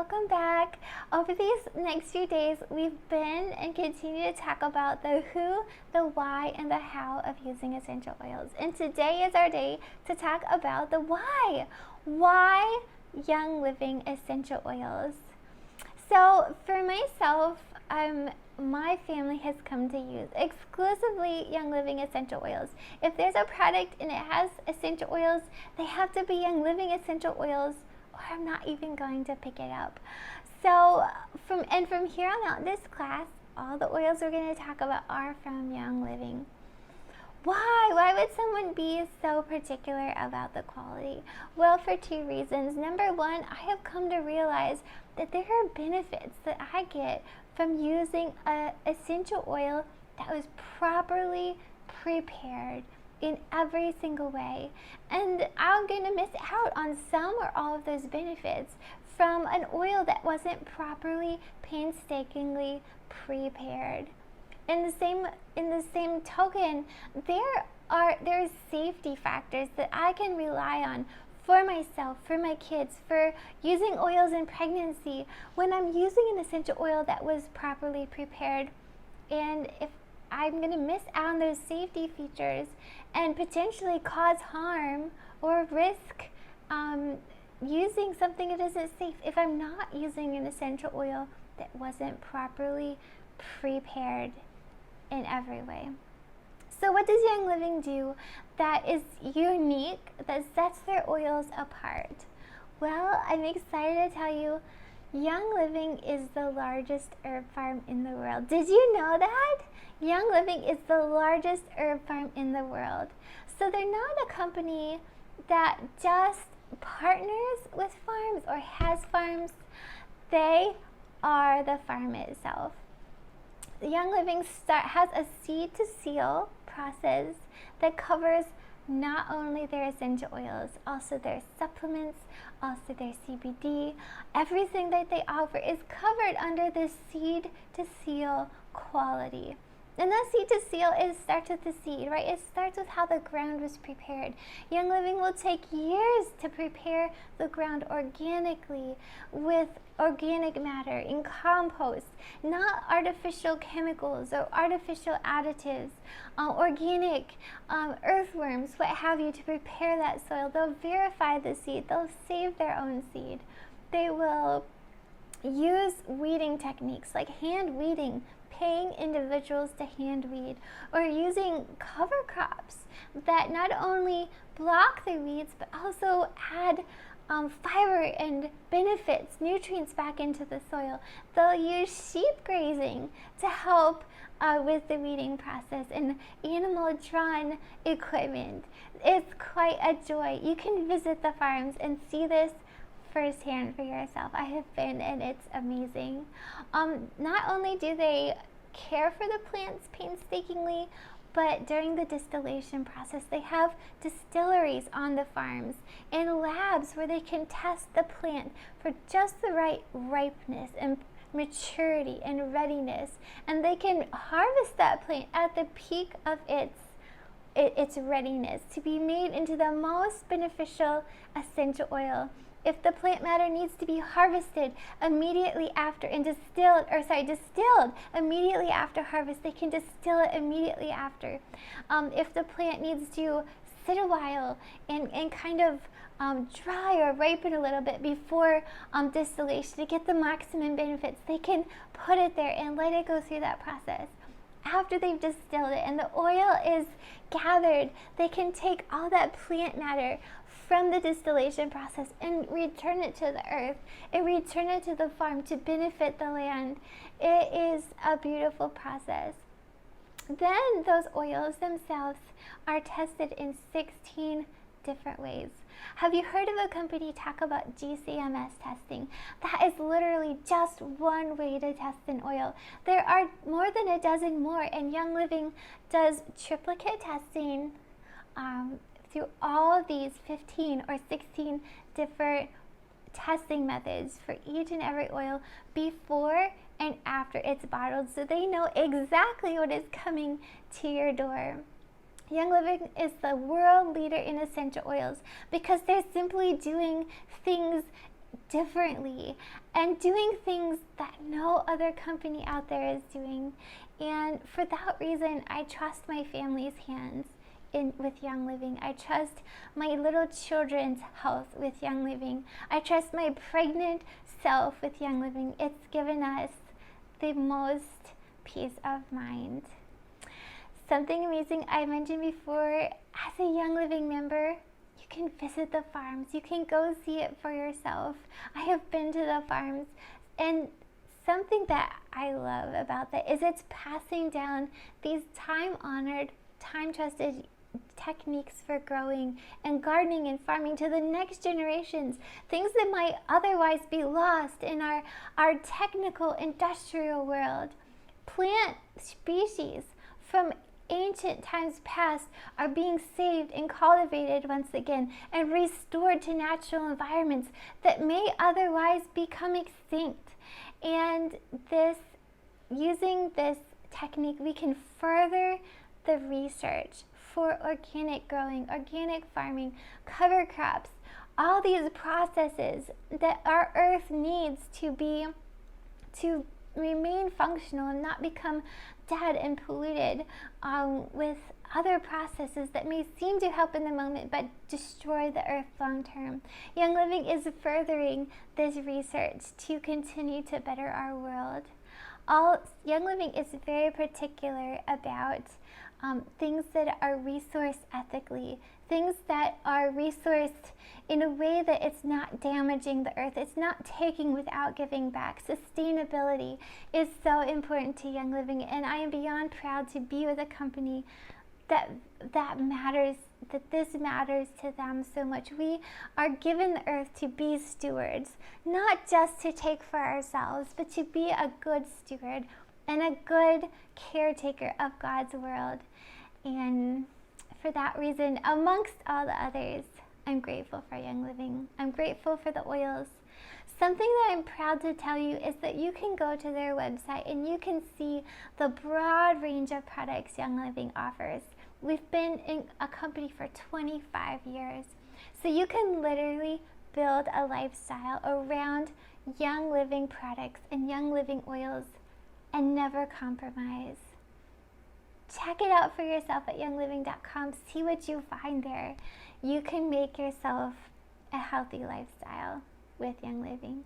welcome back. Over these next few days, we've been and continue to talk about the who, the why, and the how of using essential oils. And today is our day to talk about the why. Why Young Living essential oils? So for myself, my family has come to use exclusively Young Living essential oils. If there's a product and it has essential oils, they have to be Young Living essential oils, or I'm not even going to pick it up. So from here on out, this class, all the oils we're going to talk about are from Young Living. Why would someone be so particular about the quality? Well, for two reasons. Number one, I have come to realize that there are benefits that I get from using an essential oil that was properly prepared in every single way. And I'm going to miss out on some or all of those benefits from an oil that wasn't properly, painstakingly prepared. In the same token, there's safety factors that I can rely on for myself, for my kids, for using oils in pregnancy when I'm using an essential oil that was properly prepared. And if I'm going to miss out on those safety features and potentially cause harm or risk using something that isn't safe if I'm not using an essential oil that wasn't properly prepared in every way. So what does Young Living do that is unique, that sets their oils apart? Well, I'm excited to tell you, Young Living is the largest herb farm in the world. Did you know that? Young Living is the largest herb farm in the world. So they're not a company that just partners with farms or has farms. They are the farm itself. Young Living has a seed to seal process that covers not only their essential oils, also their supplements, also their CBD. Everything that they offer is covered under this seed to seal quality. And that seed to seal starts with the seed, right? It starts with how the ground was prepared. Young Living will take years to prepare the ground organically with organic matter in compost, not artificial chemicals or artificial additives, organic earthworms, what have you, to prepare that soil. They'll verify the seed. They'll save their own seed. They will use weeding techniques like hand weeding, paying individuals to hand weed, or using cover crops that not only block the weeds but also add fiber and benefits, nutrients back into the soil. They'll use sheep grazing to help with the weeding process and animal-drawn equipment. It's quite a joy. You can visit the farms and see this firsthand for yourself. I have been, and it's amazing. Not only do they care for the plants painstakingly, but during the distillation process, they have distilleries on the farms and labs where they can test the plant for just the right ripeness and maturity and readiness. And they can harvest that plant at the peak of its readiness to be made into the most beneficial essential oil. If the plant matter needs to be harvested immediately after and distilled immediately after harvest, they can distill it immediately after. If the plant needs to sit a while and kind of dry or ripen a little bit before distillation to get the maximum benefits, they can put it there and let it go through that process. After they've distilled it and the oil is gathered, they can take all that plant matter from the distillation process and return it to the earth and return it to the farm to benefit the land. It is a beautiful process. Then those oils themselves are tested in 16 different ways. Have you heard of a company talk about GCMS testing? That is literally just one way to test an oil. There are more than a dozen more, and Young Living does triplicate testing through all of these 15 or 16 different testing methods for each and every oil before and after it's bottled, so they know exactly what is coming to your door. Young Living is the world leader in essential oils because they're simply doing things differently and doing things that no other company out there is doing. And for that reason, I trust my family's hands with Young Living. I trust my little children's health with Young Living. I trust my pregnant self with Young Living. It's given us the most peace of mind. Something amazing I mentioned before, as a Young Living member, you can visit the farms. You can go see it for yourself. I have been to the farms, and something that I love about that is it's passing down these time-honored, time-trusted techniques for growing and gardening and farming to the next generations. Things that might otherwise be lost in our technical industrial world. Plant species from ancient times past are being saved and cultivated once again and restored to natural environments that may otherwise become extinct. And using this technique, we can further the research for organic growing, organic farming, cover crops, all these processes that our earth needs to remain functional and not become dead and polluted with other processes that may seem to help in the moment but destroy the earth long term. Young Living is furthering this research to continue to better our world. Young Living is very particular about things that are resourced ethically, things that are resourced in a way that it's not damaging the earth, it's not taking without giving back. Sustainability is so important to Young Living, and I am beyond proud to be with a company that matters, that this matters to them so much. We are given the earth to be stewards, not just to take for ourselves, but to be a good steward and a good caretaker of God's world. And for that reason, amongst all the others, I'm grateful for Young Living. I'm grateful for the oils. Something that I'm proud to tell you is that you can go to their website and you can see the broad range of products Young Living offers. We've been in a company for 25 years. So you can literally build a lifestyle around Young Living products and Young Living oils and never compromise. Check it out for yourself at youngliving.com. See what you find there. You can make yourself a healthy lifestyle with Young Living.